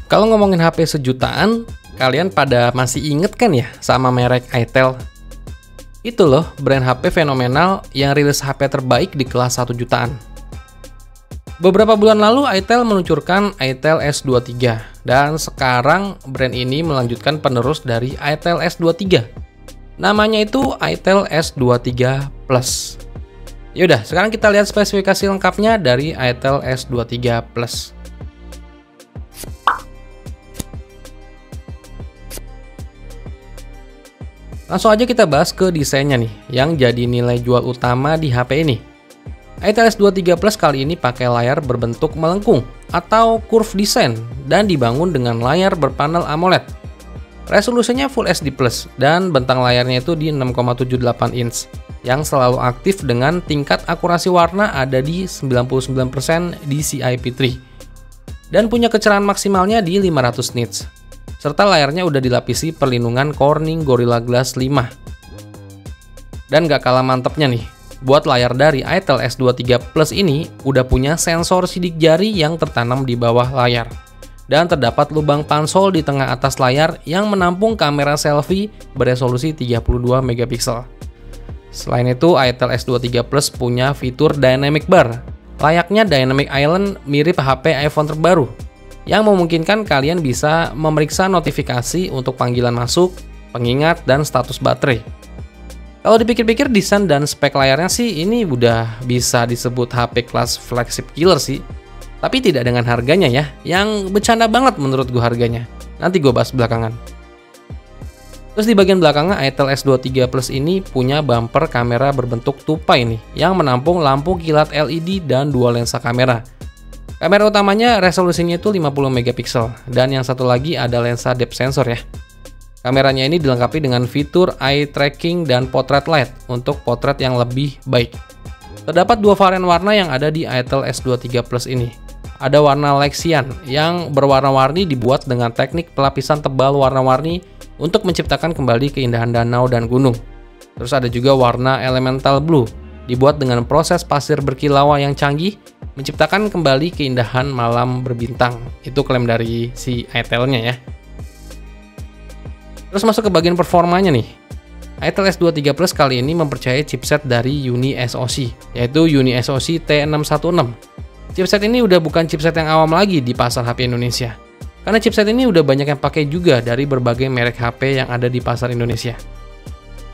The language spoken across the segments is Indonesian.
Kalau ngomongin HP sejutaan, kalian pada masih inget kan ya sama merek Itel? Itu loh brand HP fenomenal yang rilis HP terbaik di kelas 1 jutaan. Beberapa bulan lalu Itel meluncurkan Itel S23 dan sekarang brand ini melanjutkan penerus dari Itel S23. Namanya itu Itel S23 Plus. Yaudah, sekarang kita lihat spesifikasi lengkapnya dari Itel S23 Plus. Langsung aja kita bahas ke desainnya nih, yang jadi nilai jual utama di HP ini. Itel S23 Plus kali ini pakai layar berbentuk melengkung atau curve design dan dibangun dengan layar berpanel AMOLED. Resolusinya Full HD Plus dan bentang layarnya itu di 6,78 inch yang selalu aktif dengan tingkat akurasi warna ada di 99% DCI-P3 dan punya kecerahan maksimalnya di 500 nits. Serta layarnya udah dilapisi perlindungan Corning Gorilla Glass 5. Dan gak kalah mantepnya nih, buat layar dari Itel S23 Plus ini udah punya sensor sidik jari yang tertanam di bawah layar. Dan terdapat lubang pansol di tengah atas layar yang menampung kamera selfie beresolusi 32 megapiksel. Selain itu, Itel S23 Plus punya fitur Dynamic Bar, layaknya Dynamic Island mirip HP iPhone terbaru, yang memungkinkan kalian bisa memeriksa notifikasi untuk panggilan masuk, pengingat, dan status baterai. Kalau dipikir-pikir desain dan spek layarnya sih ini udah bisa disebut HP kelas flagship killer sih. Tapi tidak dengan harganya ya, yang bercanda banget menurut gue harganya. Nanti gue bahas belakangan. Terus di bagian belakangnya Itel S23 Plus ini punya bumper kamera berbentuk tupai nih, yang menampung lampu kilat LED dan dua lensa kamera. Kamera utamanya resolusinya itu 50 megapiksel dan yang satu lagi ada lensa depth sensor ya. Kameranya ini dilengkapi dengan fitur eye tracking dan portrait light untuk potret yang lebih baik. Terdapat dua varian warna yang ada di Itel S23 Plus ini. Ada warna Lexian yang berwarna-warni dibuat dengan teknik pelapisan tebal warna-warni untuk menciptakan kembali keindahan danau dan gunung. Terus ada juga warna Elemental Blue dibuat dengan proses pasir berkilauan yang canggih, menciptakan kembali keindahan malam berbintang. Itu klaim dari si Itel-nya ya. Terus masuk ke bagian performanya nih. Itel S23 Plus kali ini mempercayai chipset dari Uni SoC, yaitu Uni SoC T616. Chipset ini udah bukan chipset yang awam lagi di pasar HP Indonesia. Karena chipset ini udah banyak yang pakai juga dari berbagai merek HP yang ada di pasar Indonesia.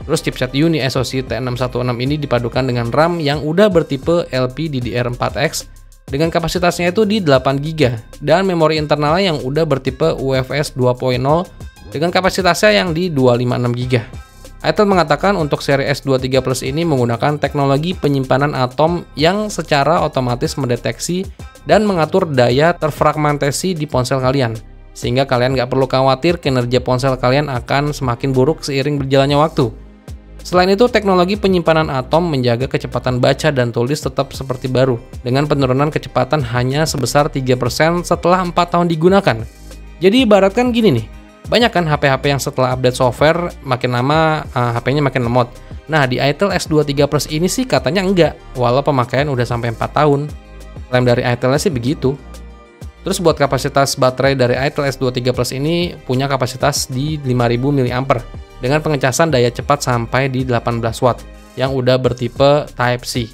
Terus chipset Uni SoC T616 ini dipadukan dengan RAM yang udah bertipe LPDDR4X dengan kapasitasnya itu di 8GB dan memori internalnya yang udah bertipe UFS 2.0 dengan kapasitasnya yang di 256GB. Itel mengatakan untuk seri S23 Plus ini menggunakan teknologi penyimpanan atom yang secara otomatis mendeteksi dan mengatur daya terfragmentasi di ponsel kalian, sehingga kalian nggak perlu khawatir kinerja ponsel kalian akan semakin buruk seiring berjalannya waktu. Selain itu, teknologi penyimpanan atom menjaga kecepatan baca dan tulis tetap seperti baru, dengan penurunan kecepatan hanya sebesar 3% setelah 4 tahun digunakan. Jadi ibaratkan gini nih, banyak kan HP-HP yang setelah update software, makin lama HP-nya makin lemot. Nah, di Itel S23 Plus ini sih katanya enggak, walau pemakaian udah sampai 4 tahun. Klaim dari Itel sih begitu. Terus buat kapasitas baterai dari Itel S23 Plus ini punya kapasitas di 5000 mAh dengan pengecasan daya cepat sampai di 18 watt yang udah bertipe Type-C.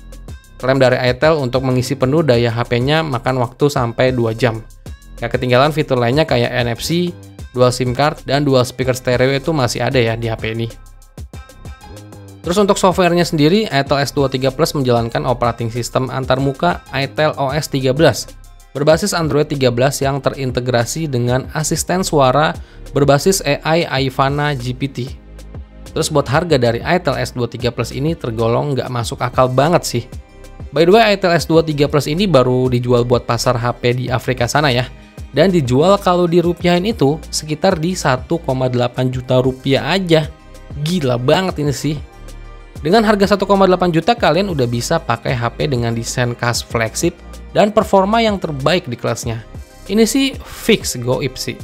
Klaim dari Itel untuk mengisi penuh daya HP-nya makan waktu sampai 2 jam. Gak ketinggalan fitur lainnya kayak NFC, dual SIM card, dan dual speaker stereo itu masih ada ya di HP ini. Terus untuk softwarenya sendiri, Itel S23 Plus menjalankan operating system antarmuka Itel OS 13 berbasis Android 13 yang terintegrasi dengan asisten suara berbasis AI Ivana GPT. Terus buat harga dari Itel S23 Plus ini tergolong nggak masuk akal banget sih. By the way, Itel S23 Plus ini baru dijual buat pasar HP di Afrika sana ya. Dan dijual kalau dirupiahin itu sekitar di 1,8 juta rupiah aja. Gila banget ini sih. Dengan harga 1,8 juta kalian udah bisa pakai HP dengan desain khas flagship dan performa yang terbaik di kelasnya. Ini sih fix goib sih.